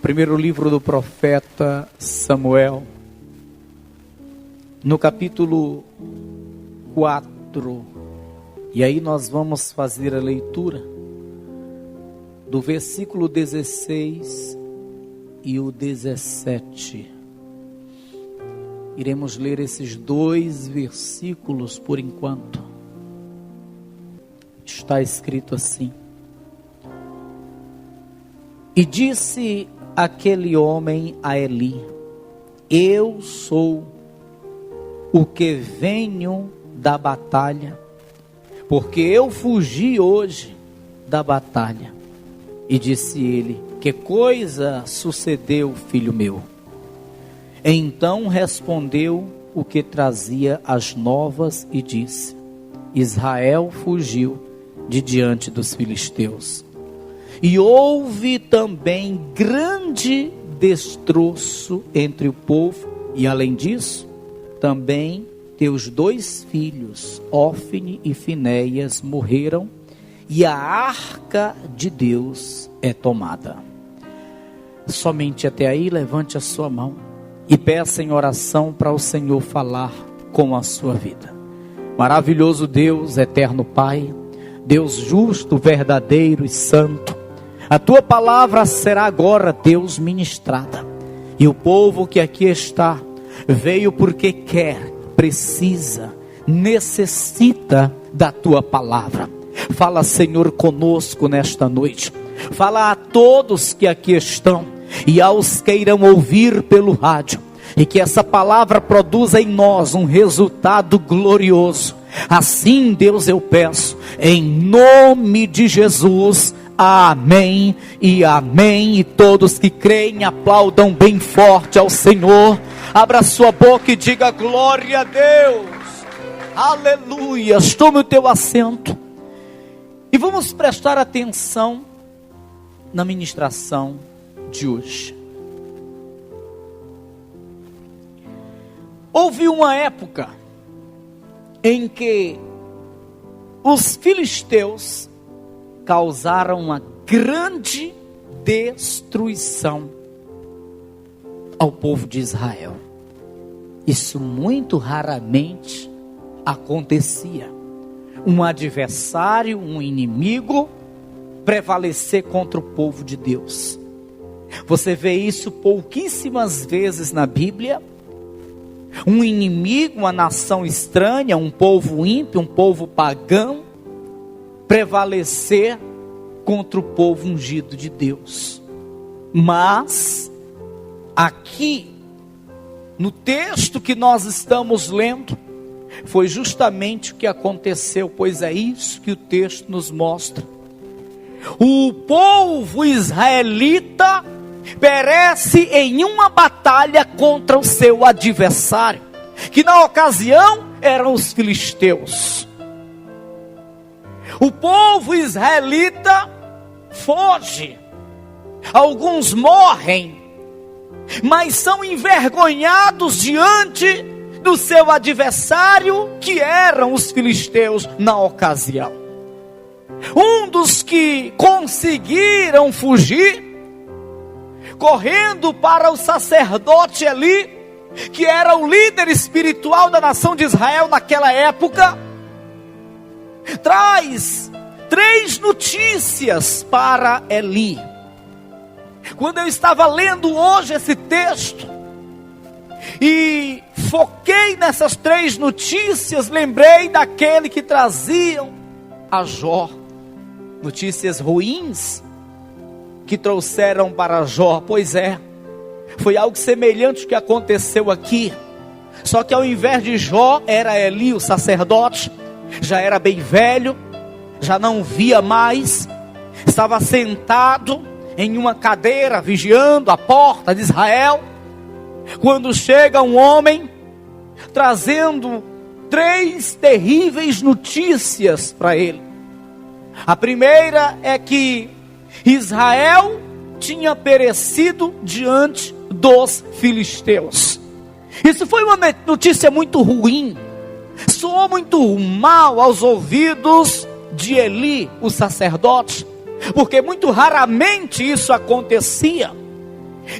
Primeiro livro do profeta Samuel, no capítulo 4, e aí nós vamos fazer a leitura do versículo 16 e o 17. Iremos ler esses dois versículos por enquanto. Está escrito assim: E disse aquele homem a Eli: Eu sou o que venho da batalha, porque eu fugi hoje da batalha. E disse ele: Que coisa sucedeu, filho meu? Então respondeu o que trazia as novas e disse: Israel fugiu de diante dos filisteus. E houve também grande destroço entre o povo, e além disso, também teus 2 filhos, Ófine e Finéias, morreram, e a arca de Deus é tomada. Somente até aí, levante a sua mão e peça em oração para o Senhor falar com a sua vida. Maravilhoso Deus, eterno Pai, Deus justo, verdadeiro e santo, a tua palavra será agora, Deus, ministrada. E o povo que aqui está veio porque quer, precisa, necessita da tua palavra. Fala, Senhor, conosco nesta noite. Fala a todos que aqui estão e aos que irão ouvir pelo rádio. E que essa palavra produza em nós um resultado glorioso. Assim, Deus, eu peço, em nome de Jesus. Amém e amém. E todos que creem aplaudam bem forte ao Senhor. Abra sua boca e diga glória a Deus. Aleluia. Tome o teu assento e vamos prestar atenção na ministração de hoje. Houve uma época em que os filisteus causaram uma grande destruição ao povo de Israel. Isso muito raramente acontecia. Um adversário, um inimigo, prevalecer contra o povo de Deus. Você vê isso pouquíssimas vezes na Bíblia. Um inimigo, uma nação estranha, um povo ímpio, um povo pagão, prevalecer contra o povo ungido de Deus. Mas aqui no texto que nós estamos lendo, foi justamente o que aconteceu, pois é isso que o texto nos mostra. O povo israelita perece em uma batalha contra o seu adversário, que na ocasião eram os filisteus. O povo israelita foge, alguns morrem, mas são envergonhados diante do seu adversário, que eram os filisteus na ocasião. Um dos que conseguiram fugir, correndo para o sacerdote Eli, que era o líder espiritual da nação de Israel naquela época, traz 3 notícias para Eli. Quando eu estava lendo hoje esse texto e foquei nessas 3 notícias, lembrei daquele que traziam a Jó. Notícias ruins que trouxeram para Jó. Pois é, foi algo semelhante que aconteceu aqui. Só que ao invés de Jó, era Eli, o sacerdote. Já era bem velho, já não via mais, estava sentado em uma cadeira, vigiando a porta de Israel, quando chega um homem, trazendo 3 terríveis notícias para ele. A primeira é que Israel tinha perecido diante dos filisteus. Isso foi uma notícia muito ruim, soou muito mal aos ouvidos de Eli, o sacerdote, porque muito raramente isso acontecia.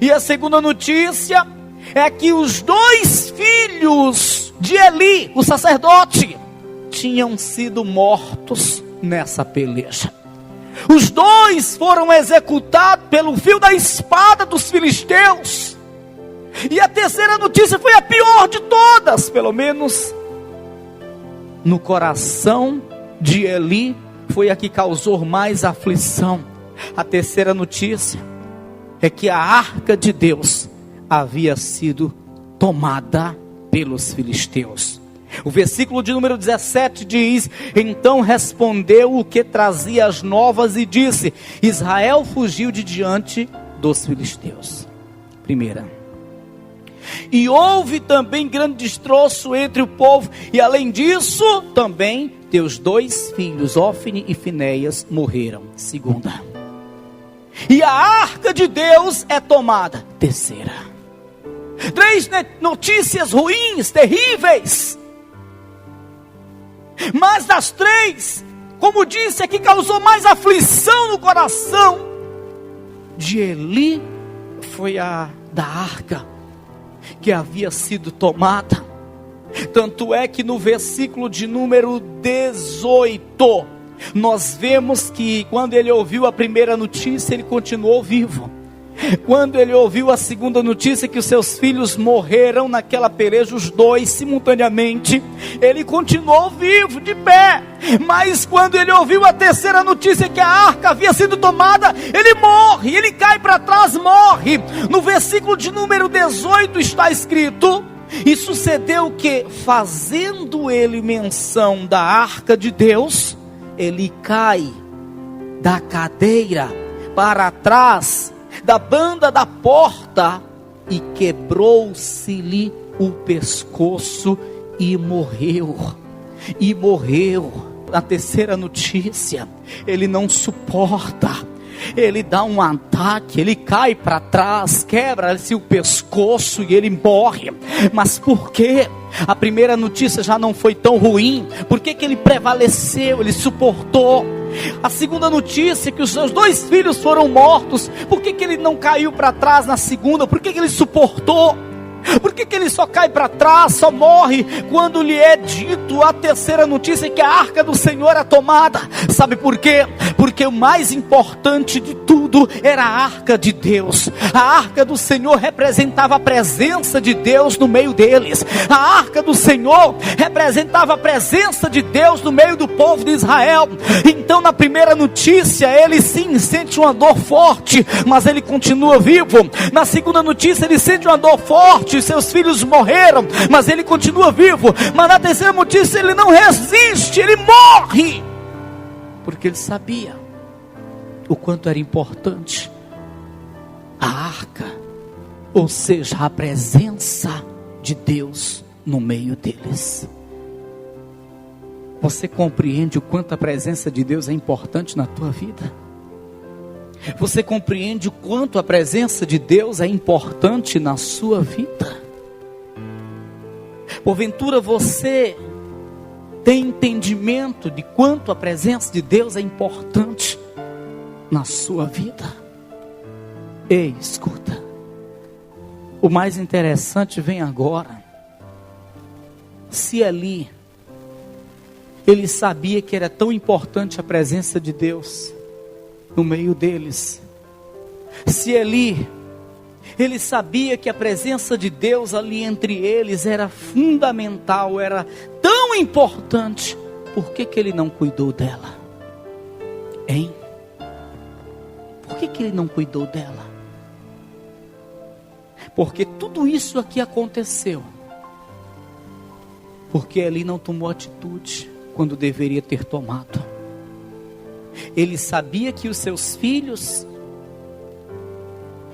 E a segunda notícia é que os 2 filhos de Eli, o sacerdote, tinham sido mortos nessa peleja. Os 2 foram executados pelo fio da espada dos filisteus. E a terceira notícia foi a pior de todas, pelo menos no coração de Eli, foi a que causou mais aflição. A terceira notícia é que a arca de Deus havia sido tomada pelos filisteus. O versículo de número 17 diz: então respondeu o que trazia as novas e disse: Israel fugiu de diante dos filisteus. Primeira. E houve também grande destroço entre o povo, e além disso, também teus 2 filhos, Ofni e Finéias, morreram. Segunda. E a arca de Deus é tomada. Terceira. 3 notícias ruins, terríveis. Mas das 3, como disse, é que causou mais aflição no coração de Eli foi a da arca que havia sido tomada. Tanto é que no versículo de número 18, nós vemos que quando ele ouviu a primeira notícia, ele continuou vivo. Quando ele ouviu a segunda notícia, que os seus filhos morreram naquela peleja, os 2 simultaneamente, ele continuou vivo, de pé. Mas quando ele ouviu a terceira notícia, que a arca havia sido tomada, ele morre, ele cai para trás, morre. No versículo de número 18 está escrito: e sucedeu que, fazendo ele menção da arca de Deus, ele cai da cadeira para trás da banda da porta, e quebrou-se-lhe o pescoço e morreu. E morreu. A terceira notícia, ele não suporta, ele dá um ataque, ele cai para trás, quebra-se o pescoço e ele morre. Mas por quê? A primeira notícia já não foi tão ruim. Por que ele prevaleceu, ele suportou? A segunda notícia, que os seus 2 filhos foram mortos. Por que ele não caiu para trás na segunda? Por que ele suportou? Por que ele só cai para trás, só morre quando lhe é dito a terceira notícia, que a arca do Senhor é tomada? Sabe por quê? Porque o mais importante de tudo era a arca de Deus. A arca do Senhor representava a presença de Deus no meio deles. A arca do Senhor representava a presença de Deus no meio do povo de Israel. Então, na primeira notícia, ele sim sente uma dor forte, mas ele continua vivo. Na segunda notícia, ele sente uma dor forte, seus filhos morreram, mas ele continua vivo. Mas na terceira notícia, ele não resiste, ele morre, porque ele sabia o quanto era importante a arca, ou seja, a presença de Deus no meio deles. Você compreende o quanto a presença de Deus é importante na tua vida? Você compreende o quanto a presença de Deus é importante na sua vida? Porventura você tem entendimento de quanto a presença de Deus é importante na sua vida? Ei, escuta, o mais interessante vem agora. Se ali ele sabia que era tão importante a presença de Deus no meio deles, se ele sabia que a presença de Deus ali entre eles era fundamental, era tão importante, por que ele não cuidou dela? Hein? Por que ele não cuidou dela? Porque tudo isso aqui aconteceu porque ele não tomou atitude quando deveria ter tomado. Ele sabia que os seus filhos,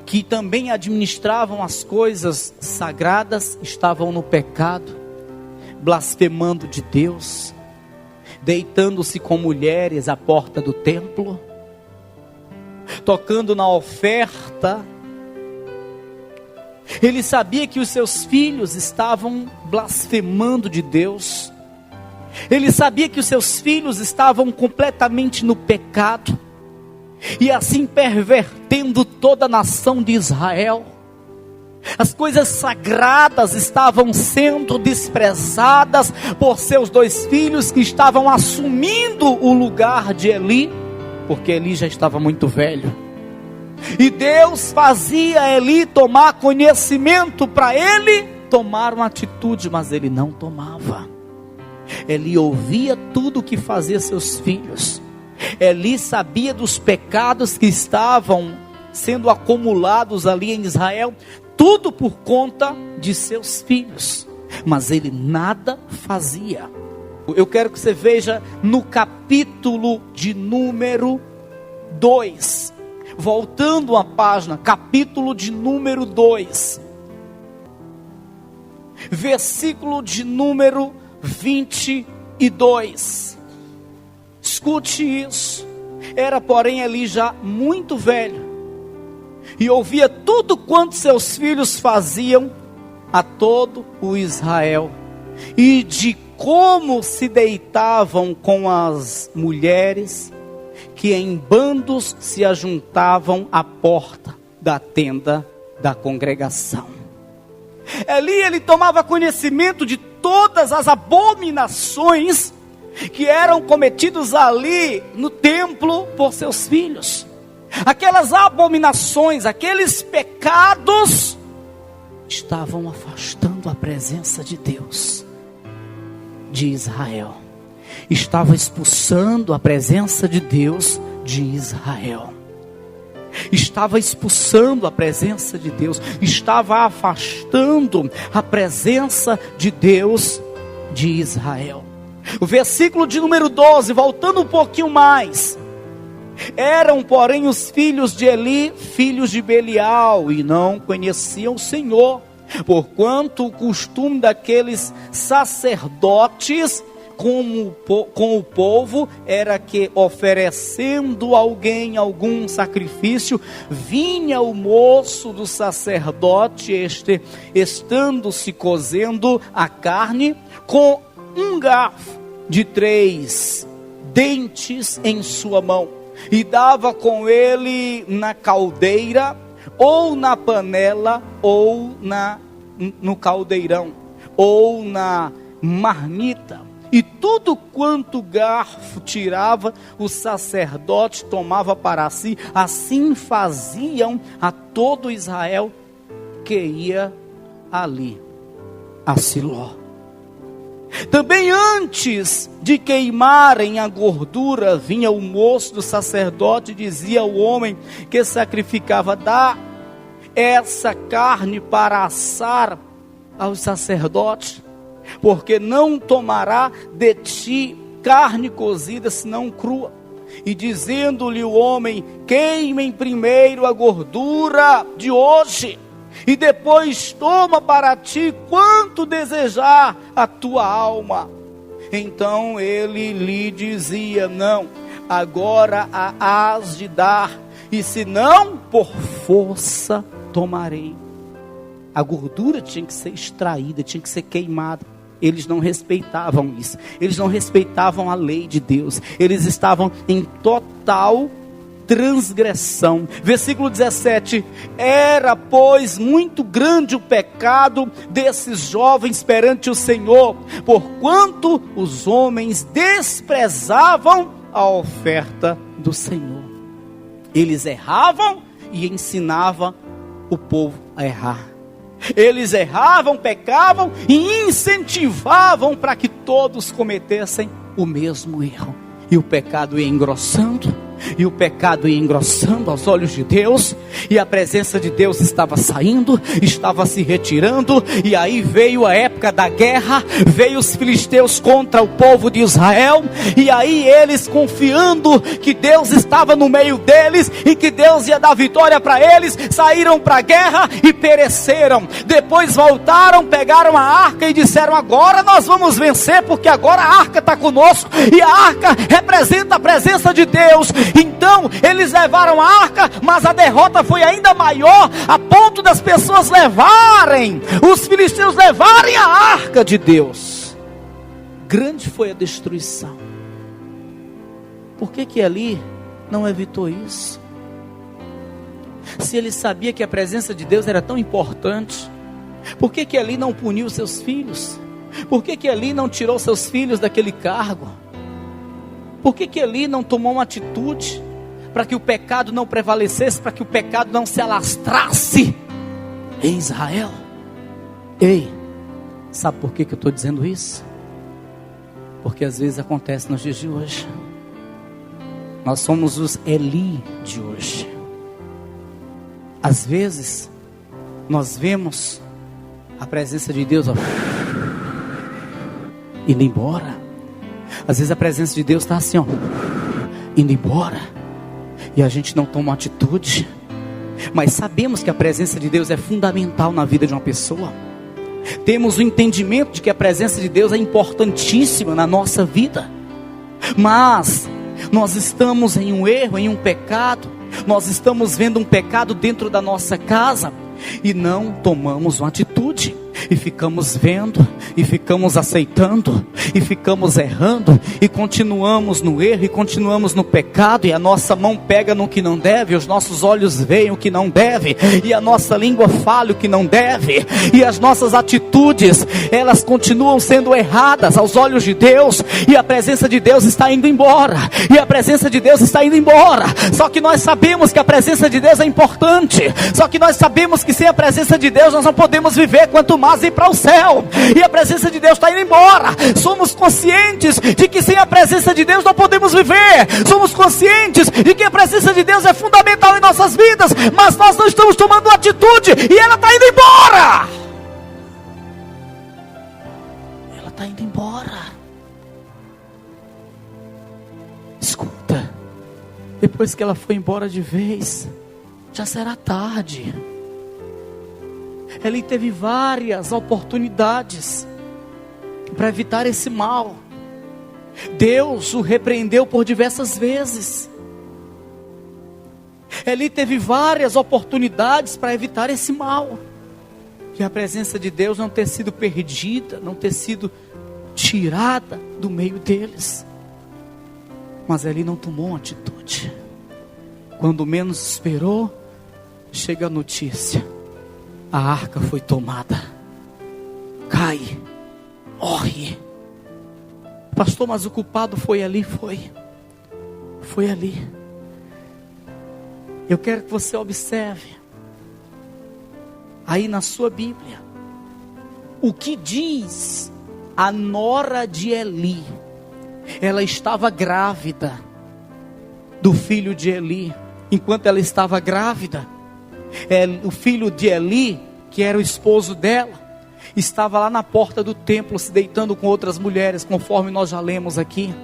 que também administravam as coisas sagradas, estavam no pecado, blasfemando de Deus, deitando-se com mulheres à porta do templo, tocando na oferta. Ele sabia que os seus filhos estavam blasfemando de Deus. Ele sabia que os seus filhos estavam completamente no pecado. e assim pervertendo toda a nação de Israel. As coisas sagradas estavam sendo desprezadas por seus 2 filhos, que estavam assumindo o lugar de Eli, porque Eli já estava muito velho. E Deus fazia Eli tomar conhecimento para ele tomar uma atitude, mas ele não tomava. Eli ouvia tudo o que fazia seus filhos. Eli sabia dos pecados que estavam sendo acumulados ali em Israel, tudo por conta de seus filhos, mas ele nada fazia. Eu quero que você veja no capítulo de número 2, voltando a página, capítulo de número 2, versículo de número 22. Escute isso. Era, porém, Eli já muito velho, e ouvia tudo quanto seus filhos faziam a todo o Israel, e de como se deitavam com as mulheres, que em bandos se ajuntavam à porta da tenda da congregação. Eli, ele tomava conhecimento de todas as abominações que eram cometidos ali no templo por seus filhos. Aquelas abominações, aqueles pecados, estavam afastando a presença de Deus de Israel. Estava expulsando a presença de Deus de Israel. Estava expulsando a presença de Deus. Estava afastando a presença de Deus de Israel. O versículo de número 12, voltando um pouquinho mais. Eram, porém, os filhos de Eli, filhos de Belial, e não conheciam o Senhor, porquanto o costume daqueles sacerdotes com o povo era que, oferecendo alguém algum sacrifício, vinha o moço do sacerdote, estando-se cozendo a carne, com um garfo de 3 dentes em sua mão, e dava com ele na caldeira, ou na panela, ou no caldeirão, ou na marmita. E tudo quanto o garfo tirava, o sacerdote tomava para si. Assim faziam a todo Israel que ia ali a Siló. Também antes de queimarem a gordura, vinha o moço do sacerdote e dizia ao homem que sacrificava: dá essa carne para assar aos sacerdotes, porque não tomará de ti carne cozida, senão crua. E dizendo-lhe o homem: queimem primeiro a gordura de hoje, e depois toma para ti quanto desejar a tua alma. Então ele lhe dizia: não, agora a hás de dar, e se não, por força tomarei. A gordura tinha que ser extraída, tinha que ser queimada. Eles não respeitavam isso. Eles não respeitavam a lei de Deus. Eles estavam em total transgressão. Versículo 17. Era, pois, muito grande o pecado desses jovens perante o Senhor, porquanto os homens desprezavam a oferta do Senhor. Eles erravam e ensinavam o povo a errar. Eles erravam, pecavam e incentivavam para que todos cometessem o mesmo erro. E o pecado ia engrossando, e o pecado ia engrossando aos olhos de Deus, e a presença de Deus estava saindo, estava se retirando. E aí veio a época da guerra, veio os filisteus contra o povo de Israel, e aí eles, confiando que Deus estava no meio deles, e que Deus ia dar vitória para eles, saíram para a guerra e pereceram. Depois voltaram, pegaram a arca e disseram: agora nós vamos vencer, porque agora a arca está conosco, e a arca representa a presença de Deus. Então eles levaram a arca, mas a derrota foi ainda maior, a ponto das pessoas levarem, os filisteus levarem a arca de Deus. Grande foi a destruição. Por que ali não evitou isso? Se ele sabia que a presença de Deus era tão importante, por que que Eli não puniu seus filhos? Por que que Eli não tirou seus filhos daquele cargo? Por que que Eli não tomou uma atitude para que o pecado não prevalecesse, para que o pecado não se alastrasse em Israel? Ei, sabe por que que eu estou dizendo isso? Porque às vezes acontece nos dias de hoje. Nós somos os Eli de hoje. Às vezes nós vemos a presença de Deus indo embora. Às vezes a presença de Deus está assim, indo embora, e a gente não toma atitude. Mas sabemos que a presença de Deus é fundamental na vida de uma pessoa. Temos o entendimento de que a presença de Deus é importantíssima na nossa vida. Mas nós estamos em um erro, em um pecado. Nós estamos vendo um pecado dentro da nossa casa e não tomamos uma atitude. E ficamos vendo, e ficamos aceitando, e ficamos errando, e continuamos no erro, e continuamos no pecado, e a nossa mão pega no que não deve, os nossos olhos veem o que não deve, e a nossa língua fala o que não deve, e as nossas atitudes, elas continuam sendo erradas aos olhos de Deus, e a presença de Deus está indo embora, e a presença de Deus está indo embora. Só que nós sabemos que a presença de Deus é importante, só que nós sabemos que sem a presença de Deus nós não podemos viver, quanto mais ir para o céu, e a presença de Deus está indo embora. Somos conscientes de que sem a presença de Deus não podemos viver, somos conscientes de que a presença de Deus é fundamental em nossas vidas, mas nós não estamos tomando atitude, e ela está indo embora. Ela está indo embora. Escuta, depois que ela foi embora de vez, já será tarde. Ele teve várias oportunidades para evitar esse mal. Deus o repreendeu por diversas vezes. Ele teve várias oportunidades para evitar esse mal. E a presença de Deus não ter sido perdida, não ter sido tirada do meio deles. Mas ele não tomou uma atitude. Quando menos esperou, chega a notícia: a arca foi tomada. Cai, morre. Pastor, mas o culpado foi ali? Foi ali. Eu quero que você observe aí na sua Bíblia o que diz a nora de Eli. Ela estava grávida do filho de Eli. Enquanto ela estava grávida, o filho de Eli, que era o esposo dela, estava lá na porta do templo se deitando com outras mulheres, conforme nós já lemos aqui,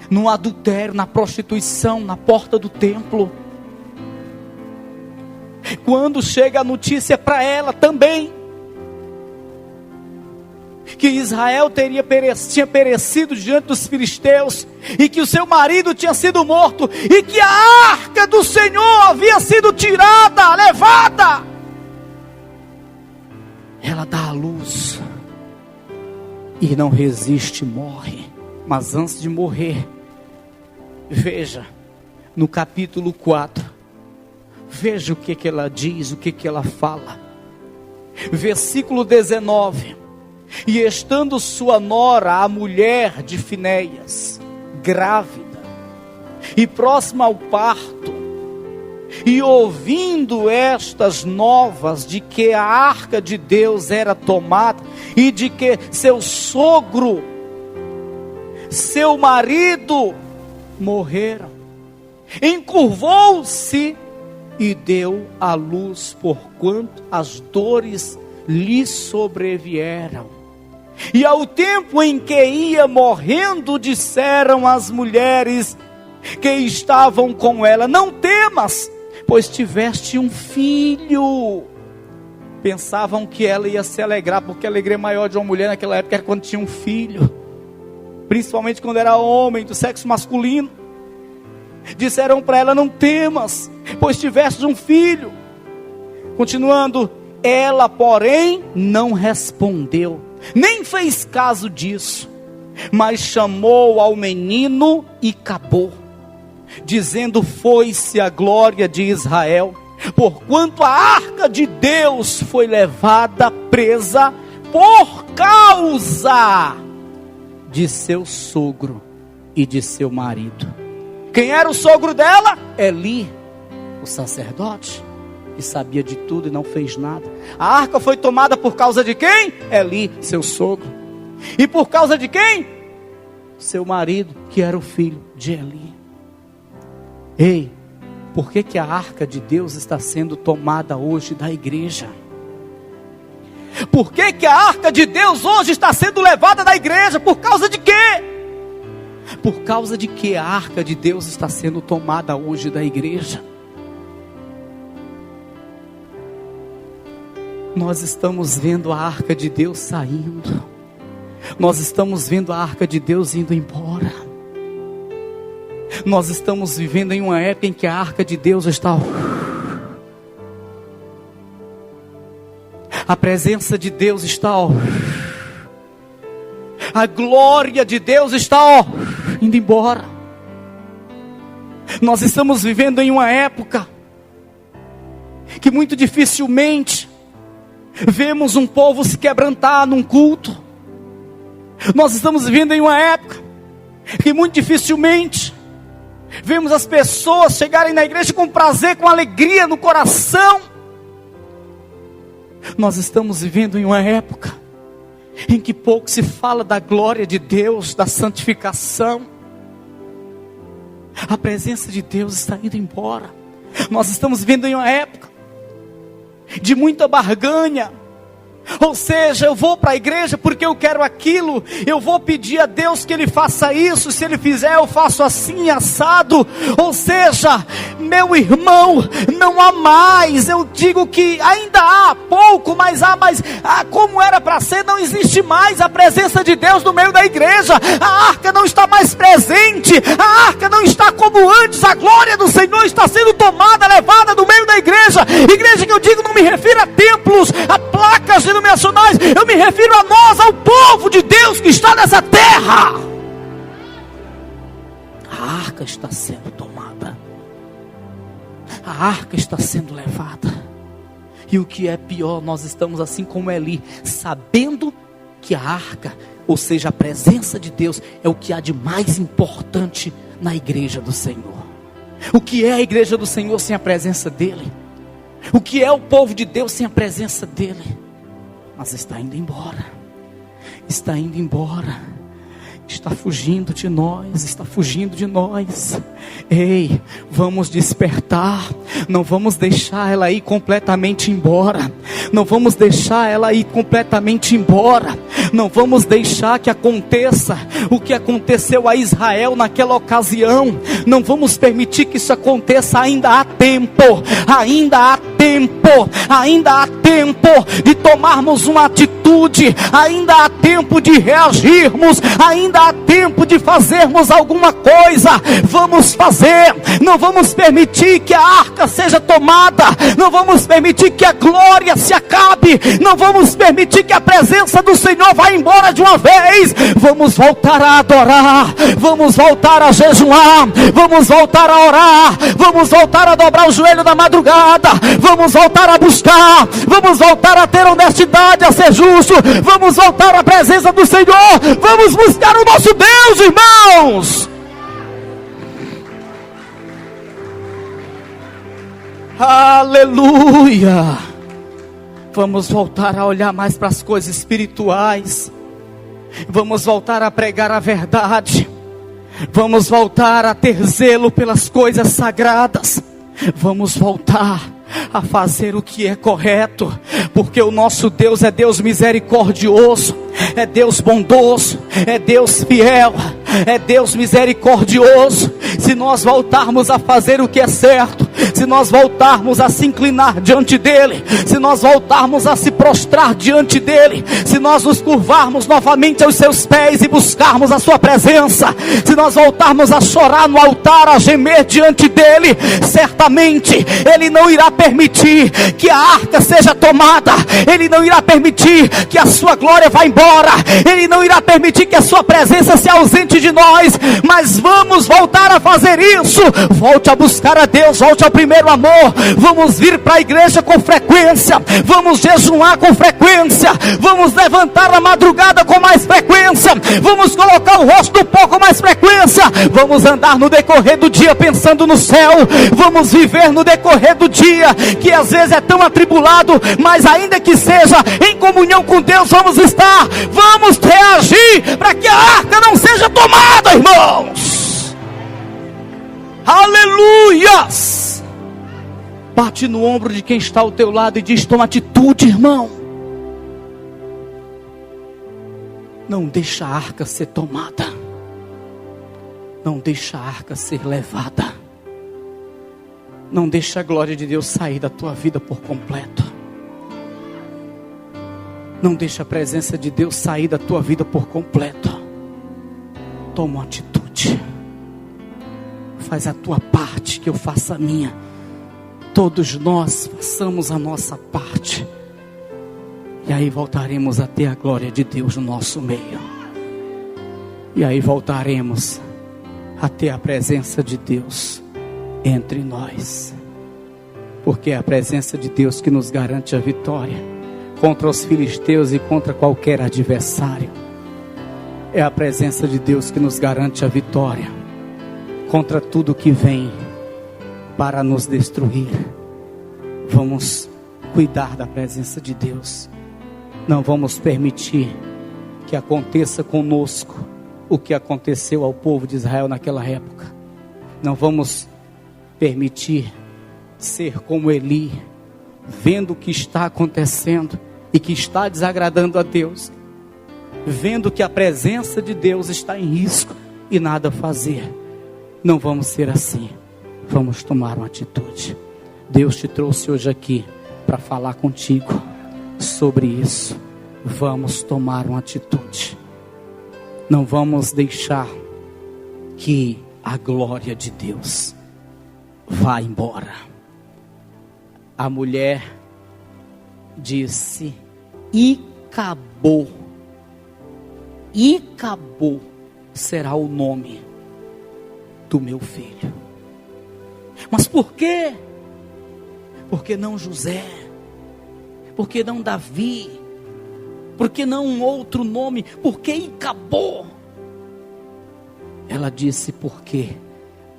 no adultério, na prostituição, na porta do templo. Quando chega a notícia para ela também, que Israel tinha perecido diante dos filisteus, e que o seu marido tinha sido morto, e que a arca do Senhor havia sido tirada, levada, ela dá à luz, e não resiste, morre. Mas antes de morrer, veja, no capítulo 4, veja o que ela diz, o que ela fala. Versículo 19: e estando sua nora, a mulher de Finéias, grávida e próxima ao parto, e ouvindo estas novas de que a arca de Deus era tomada, e de que seu sogro, seu marido morreram, encurvou-se e deu à luz, porquanto as dores lhe sobrevieram. E ao tempo em que ia morrendo, disseram as mulheres que estavam com ela: não temas, pois tiveste um filho. Pensavam que ela ia se alegrar, porque a alegria maior de uma mulher naquela época era quando tinha um filho, principalmente quando era homem, do sexo masculino. Disseram para ela: não temas, pois tiveste um filho. Continuando, ela porém não respondeu, nem fez caso disso, mas chamou ao menino e acabou. dizendo: foi-se a glória de Israel, porquanto a arca de Deus foi levada presa por causa de seu sogro e de seu marido. Quem era o sogro dela? Eli, o sacerdote, que sabia de tudo e não fez nada. A arca foi tomada por causa de quem? Eli, seu sogro. E por causa de quem? Seu marido, que era o filho de Eli. Ei, por que a arca de Deus está sendo tomada hoje da igreja? Por que a arca de Deus hoje está sendo levada da igreja? Por causa de quê? Por causa de que a arca de Deus está sendo tomada hoje da igreja? Nós estamos vendo a arca de Deus saindo. Nós estamos vendo a arca de Deus indo embora. Nós estamos vivendo em uma época em que a arca de Deus está... A presença de Deus está... A glória de Deus está indo embora. Nós estamos vivendo em uma época que muito dificilmente vemos um povo se quebrantar num culto. Nós estamos vivendo em uma época que muito dificilmente vemos as pessoas chegarem na igreja com prazer, com alegria no coração. Nós estamos vivendo em uma época em que pouco se fala da glória de Deus, da santificação. A presença de Deus está indo embora. Nós estamos vivendo em uma época de muita barganha. Ou seja, eu vou para a igreja porque eu quero aquilo, eu vou pedir a Deus que Ele faça isso, se Ele fizer eu faço assim, assado. Ou seja, meu irmão, não há mais, eu digo que ainda há pouco, mas como era para ser, não existe mais a presença de Deus no meio da igreja. A arca não está mais presente, a arca não está como antes, a glória do Senhor está sendo tomada, levada do meio da igreja. Igreja que eu digo, não me refiro a templos, a placas denominacionais, eu me refiro a nós, ao povo de Deus que está nessa terra. A arca está sendo tomada, a arca está sendo levada, e o que é pior, nós estamos assim como Eli, sabendo que a arca, ou seja, a presença de Deus, é o que há de mais importante na igreja do Senhor. O que é a igreja do Senhor sem a presença dEle? O que é o povo de Deus sem a presença dEle? Mas está indo embora, está indo embora, está fugindo de nós, está fugindo de nós. Ei, vamos despertar, não vamos deixar ela ir completamente embora, não vamos deixar ela ir completamente embora, não vamos deixar que aconteça o que aconteceu a Israel naquela ocasião, não vamos permitir que isso aconteça. Ainda há tempo, ainda há tempo, ainda há tempo de tomarmos uma atitude, ainda há tempo de reagirmos, ainda há tempo de fazermos alguma coisa. Vamos fazer, não vamos permitir que a arca seja tomada, não vamos permitir que a glória se acabe, não vamos permitir que a presença do Senhor vá embora de uma vez. Vamos voltar a adorar, vamos voltar a jejuar, vamos voltar a orar, vamos voltar a dobrar o joelho na madrugada, vamos voltar a buscar, vamos voltar a ter honestidade, a ser justo, vamos voltar à presença do Senhor, vamos buscar o nosso Deus, irmãos. Aleluia. Vamos voltar a olhar mais para as coisas espirituais, vamos voltar a pregar a verdade, vamos voltar a ter zelo pelas coisas sagradas, vamos voltar a fazer o que é correto, porque o nosso Deus é Deus misericordioso, é Deus bondoso, é Deus fiel, é Deus misericordioso. Se nós voltarmos a fazer o que é certo, se nós voltarmos a se inclinar diante dEle, se nós voltarmos a se prostrar diante dEle, se nós nos curvarmos novamente aos seus pés e buscarmos a sua presença, se nós voltarmos a chorar no altar, a gemer diante dEle, certamente Ele não irá permitir que a arca seja tomada, Ele não irá permitir que a sua glória vá embora, Ele não irá permitir que a sua presença se ausente de nós, mas vamos voltar a fazer isso. Volte a buscar a Deus, volte ao primeiro amor, vamos vir para a igreja com frequência, vamos jejuar com frequência, vamos levantar a madrugada com mais frequência, vamos colocar o rosto no pó com mais frequência, vamos andar no decorrer do dia pensando no céu, vamos viver no decorrer do dia, que às vezes é tão atribulado, mas ainda que seja em comunhão com Deus, vamos estar, vamos reagir para que a arca não seja tomada, irmãos. Aleluias! Bate no ombro de quem está ao teu lado e diz: toma atitude, irmão. Não deixa a arca ser tomada, não deixa a arca ser levada, não deixa a glória de Deus sair da tua vida por completo, não deixa a presença de Deus sair da tua vida por completo. Toma uma atitude, faz a tua parte, que eu faça a minha. Todos nós façamos a nossa parte, e aí voltaremos a ter a glória de Deus no nosso meio, e aí voltaremos a ter a presença de Deus entre nós, porque é a presença de Deus que nos garante a vitória contra os filisteus e contra qualquer adversário. É a presença de Deus que nos garante a vitória contra tudo que vem para nos destruir. Vamos cuidar da presença de Deus. Não vamos permitir que aconteça conosco o que aconteceu ao povo de Israel naquela época. Não vamos permitir ser como Eli, vendo o que está acontecendo e que está desagradando a Deus, vendo que a presença de Deus está em risco e nada fazer. Não vamos ser assim. Vamos tomar uma atitude. Deus te trouxe hoje aqui para falar contigo sobre isso. Vamos tomar uma atitude. Não vamos deixar que a glória de Deus vá embora. A mulher disse: e acabou. E acabou será o nome do meu filho. Mas por quê? Por que não José? Por que não Davi? Por que não um outro nome? Por que acabou? Ela disse: porque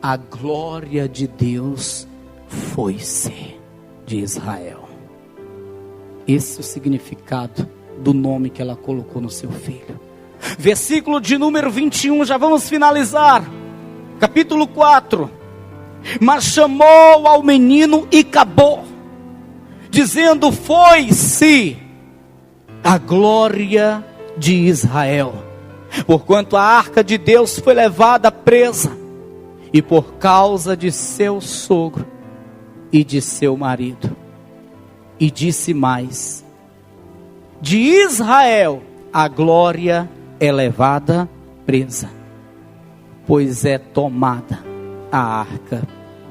a glória de Deus foi-se de Israel. Esse é o significado do nome que ela colocou no seu filho. Versículo de número 21, já vamos finalizar. Capítulo 4. Mas chamou ao menino e acabou, dizendo: foi-se a glória de Israel, porquanto a arca de Deus foi levada presa, e por causa de seu sogro e de seu marido. E disse mais: de Israel a glória é levada presa, pois é tomada a arca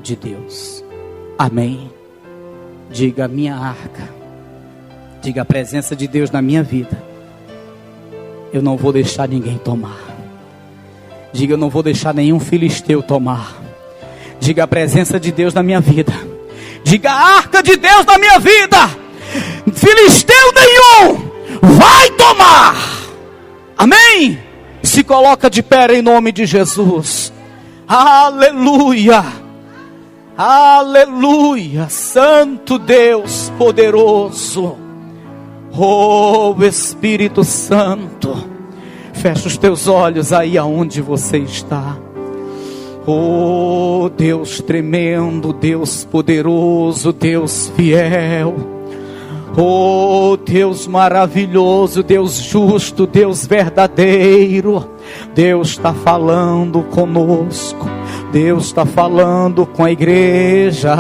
de Deus. Amém. Diga: minha arca. Diga: a presença de Deus na minha vida, eu não vou deixar ninguém tomar. Diga: eu não vou deixar nenhum filisteu tomar. Diga: a presença de Deus na minha vida. Diga: a arca de Deus na minha vida, filisteu nenhum vai tomar. Amém. Se coloca de pé em nome de Jesus. Aleluia, aleluia. Santo Deus poderoso, oh Espírito Santo, fecha os teus olhos aí aonde você está. Oh Deus tremendo, Deus poderoso, Deus fiel, oh Deus maravilhoso, Deus justo, Deus verdadeiro. Deus está falando conosco, Deus está falando com a igreja.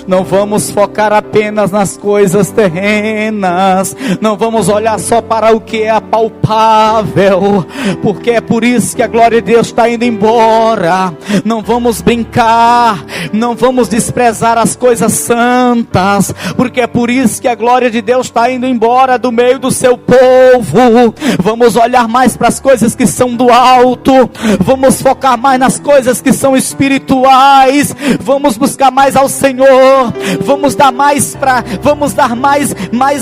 Não vamos focar apenas nas coisas terrenas. Não vamos olhar só para o que é apalpável, porque é por isso que a glória de Deus está indo embora. Não vamos brincar, não vamos desprezar as coisas santas, porque é por isso que a glória de Deus está indo embora do meio do seu povo. Vamos olhar mais para as coisas que são do alto. Vamos focar mais nas coisas que são espirituais. Vamos buscar mais ao Senhor. Vamos dar mais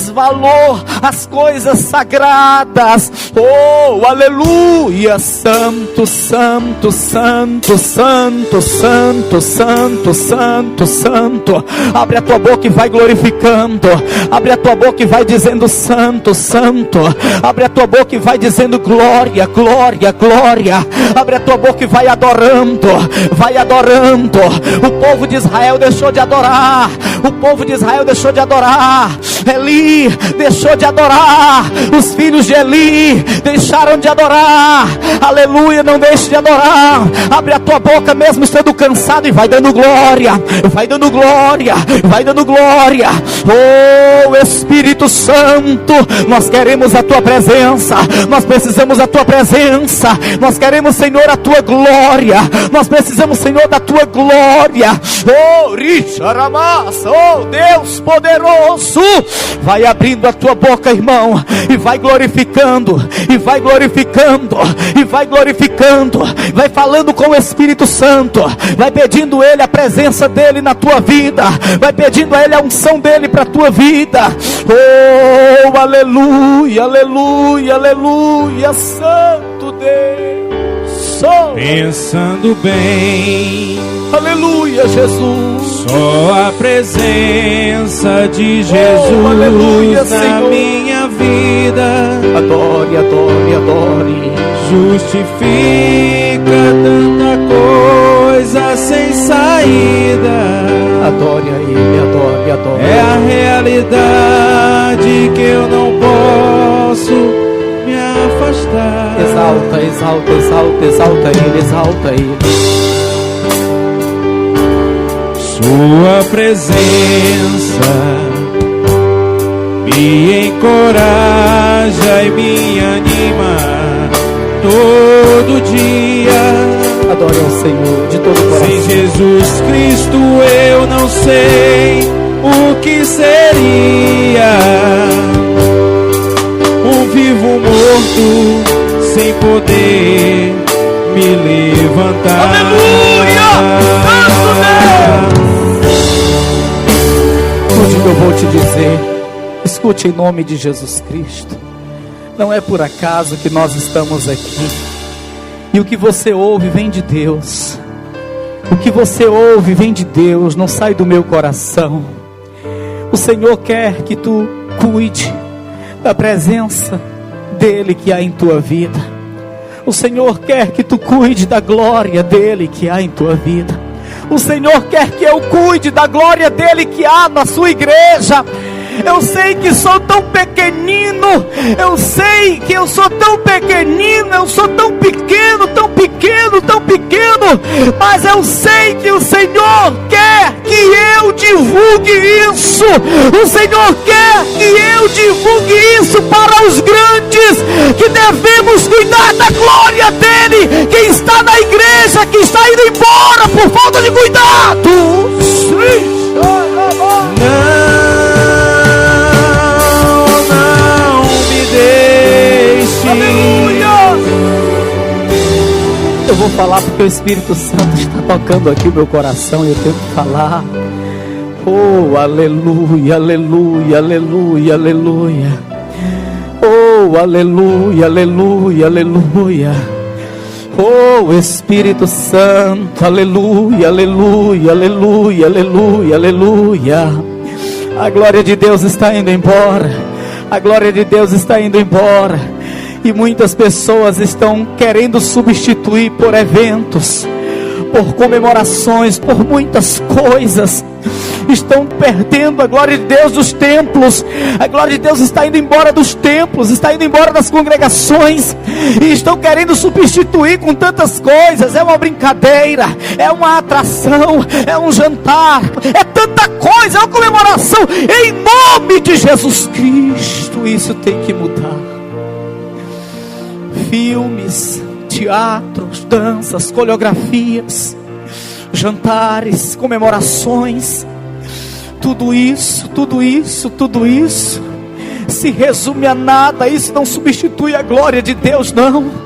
valor às coisas sagradas. Oh, aleluia! Santo, santo, santo, santo, santo, santo, santo, santo. Abre a tua boca e vai glorificando. Abre a tua boca e vai dizendo santo, santo. Abre a tua boca e vai dizendo glória, glória, glória. Abre a tua boca e vai adorando. Vai adorando. O povo de Israel deixou de adorar. O povo de Israel deixou de adorar. Eli deixou de adorar. Os filhos de Eli deixaram de adorar. Aleluia, não deixe de adorar. Abre a tua boca mesmo estando cansado e vai dando glória. Vai dando glória. Vai dando glória. Oh Espírito Santo, nós queremos a tua presença. Nós precisamos da tua presença. Nós queremos, Senhor, a tua glória. Nós precisamos, Senhor, da tua glória. Oh Richaramas, oh Deus poderoso. Vai abrindo a tua boca, irmão, e vai glorificando, e vai glorificando, e vai glorificando. Vai falando com o Espírito Santo. Vai pedindo ele a presença dele na tua vida. Vai pedindo a ele a unção dele para a tua vida. Oh, aleluia, aleluia, aleluia. Santo Deus. Oh. Pensando bem, aleluia, Jesus. Só a presença de Jesus, aleluia, na Senhor. minha vida. Adore, adore, adore. Justifica tanta coisa sem saída. Adore a Ele, adore, adore. É a realidade que eu não posso me afastar. Exalta, exalta, exalta, exalta Ele, exalta Ele. Sua presença me encoraja e me anima todo dia. Adore ao Senhor de todo o coração. Sem Jesus Cristo eu não sei o que seria. Um vivo morto sem poder me levantar. Aleluia! Santo Deus! Hoje eu vou te dizer, escute em nome de Jesus Cristo. Não é por acaso que nós estamos aqui. E o que você ouve vem de Deus. O que você ouve vem de Deus, não sai do meu coração. O Senhor quer que tu cuide da presença dEle que há em tua vida. O Senhor quer que tu cuide da glória dEle que há em tua vida. O Senhor quer que eu cuide da glória dEle que há na sua igreja. Eu sei que sou tão pequenino, eu sei que eu sou tão pequenino, eu sou tão pequeno, tão pequeno, tão pequeno, mas eu sei que o Senhor quer que eu divulgue isso. O Senhor quer que eu divulgue isso para os grandes, que devemos cuidar da glória dEle. Quem está na igreja, que está indo embora por falta de cuidado, eu vou falar porque o Espírito Santo está tocando aqui o meu coração e eu tenho que falar. Oh, aleluia, aleluia, aleluia, aleluia. Oh, aleluia, aleluia, aleluia. Oh, Espírito Santo, aleluia, aleluia, aleluia, aleluia, aleluia. A glória de Deus está indo embora. A glória de Deus está indo embora. E muitas pessoas estão querendo substituir por eventos, por comemorações, por muitas coisas. estão perdendo a glória de Deus dos templos. A glória de Deus está indo embora dos templos, está indo embora das congregações, e estão querendo substituir com tantas coisas. É uma brincadeira, é uma atração, é um jantar, é tanta coisa, é uma comemoração em nome de Jesus Cristo. Isso tem que mudar. Filmes, teatros, danças, coreografias, jantares, comemorações, tudo isso se resume a nada. Isso não substitui a glória de Deus, não.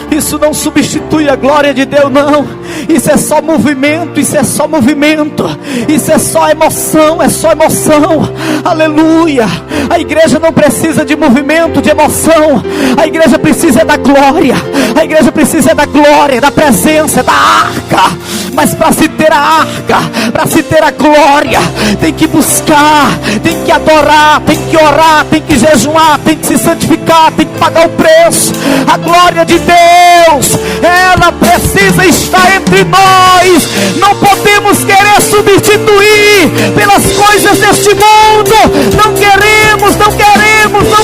Isso não substitui a glória de Deus, não. Isso é só movimento, isso é só movimento, isso é só emoção, é só emoção. Aleluia. A igreja não precisa de movimento, de emoção. A igreja precisa da glória. A igreja precisa da glória, da presença, da arca. Mas para se ter a arca, para se ter a glória, tem que buscar, tem que adorar, tem que orar, tem que jejuar, tem que se santificar, tem que pagar o preço. A glória de Deus, ela precisa estar entre nós. Não podemos querer substituir pelas coisas deste mundo. Não queremos, não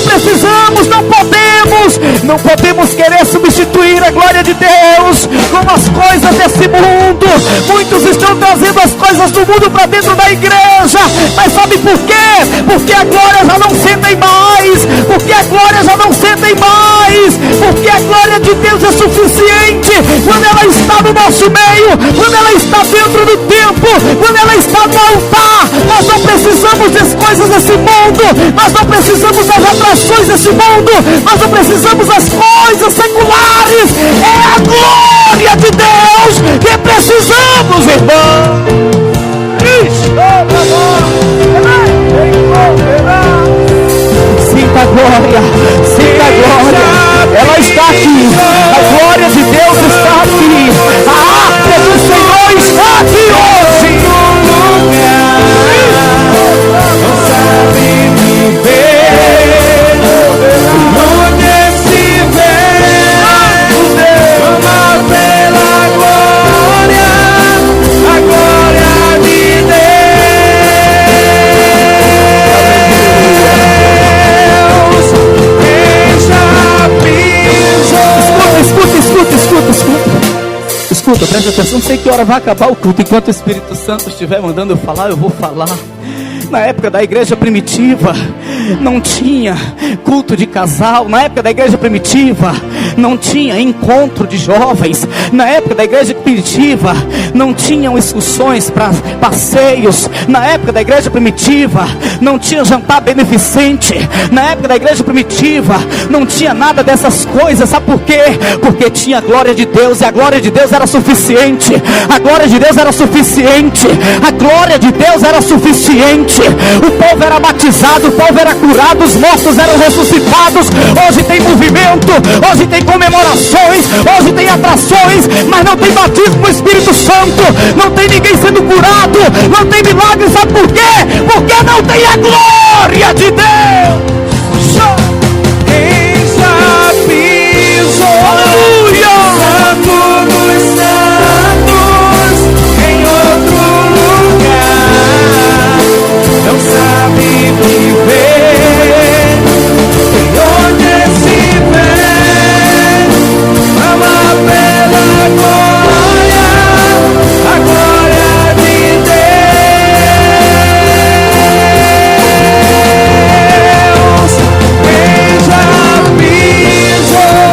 precisamos, não podemos querer substituir a glória de Deus com as coisas desse mundo. Muitos estão trazendo as coisas do mundo para dentro da igreja, mas sabe por quê? Porque a glória já não sentem mais, porque a glória já não sentem mais, porque a glória de Deus é suficiente quando ela está no nosso meio, quando ela está dentro do templo, quando ela está no altar. Nós não precisamos das coisas desse mundo, nós não precisamos das atrações desse mundo, nós não precisamos das coisas seculares. É a glória de Deus que precisamos, irmão. Sinta a glória, sinta a glória. Ela está aqui, a glória de Deus está aqui, a arca do Senhor está aqui hoje. Não sabe me ver, onde se vê, ama pela glória, a glória de Deus. Quem já pisou. Escuta, presta atenção. Não sei que hora vai acabar o culto. Enquanto o Espírito Santo estiver mandando eu falar, eu vou falar. Na época da igreja primitiva não tinha culto de casal. Na época da igreja primitiva não tinha encontro de jovens. Na época da igreja primitiva não tinham excursões para passeios. Na época da igreja primitiva não tinha jantar beneficente. Na época da igreja primitiva não tinha nada dessas coisas. Sabe por quê? Porque tinha a glória de Deus, e a glória de Deus era suficiente. A glória de Deus era suficiente. A glória de Deus era suficiente. O povo era batizado, o povo era curado, os mortos eram ressuscitados. Hoje tem movimento, hoje tem comemorações, hoje tem atrações, mas não tem batismo no Espírito Santo, não tem ninguém sendo curado, não tem milagre. Sabe por quê? Porque não tem a glória de Deus. Quem já pisou, aleluia, Santo dos Santos, em outro lugar, não sabe viver, e onde se vê, ama pela glória, a glória de Deus. Quem já pisou,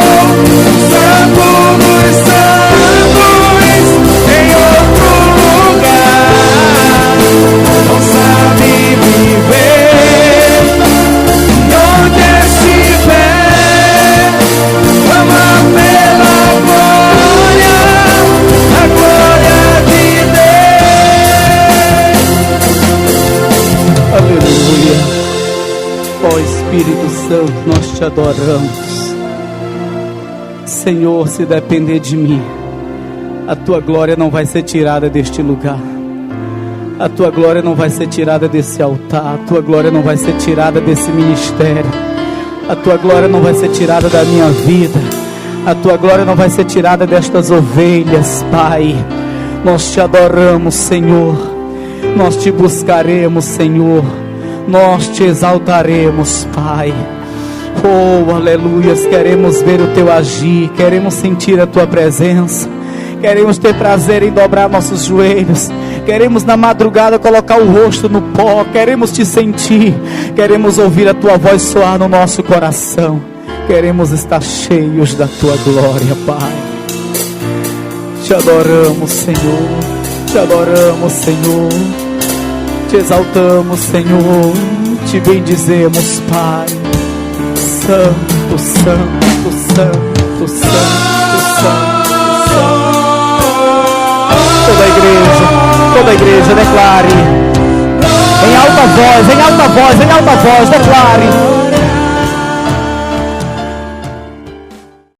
Santo dos Santos, em outro lugar, não sabe viver, e onde estiver, ama pela glória, a glória de Deus. Aleluia. Ó Espírito Santo, nós te adoramos. Senhor, se depender de mim, a tua glória não vai ser tirada deste lugar. A tua glória não vai ser tirada desse altar. A tua glória não vai ser tirada desse ministério. A tua glória não vai ser tirada da minha vida. A tua glória não vai ser tirada destas ovelhas, Pai. Nós te adoramos, Senhor. Nós te buscaremos, Senhor. Nós te exaltaremos, Pai. Oh, aleluias. Queremos ver o teu agir, queremos sentir a tua presença, queremos ter prazer em dobrar nossos joelhos, queremos na madrugada colocar o rosto no pó, queremos te sentir, queremos ouvir a tua voz soar no nosso coração, queremos estar cheios da tua glória, Pai. Te adoramos, Senhor, te adoramos, Senhor, te exaltamos, Senhor, te bendizemos, Pai. Santo, santo, santo, santo, santo, santo. Toda a igreja declare em alta voz, declare: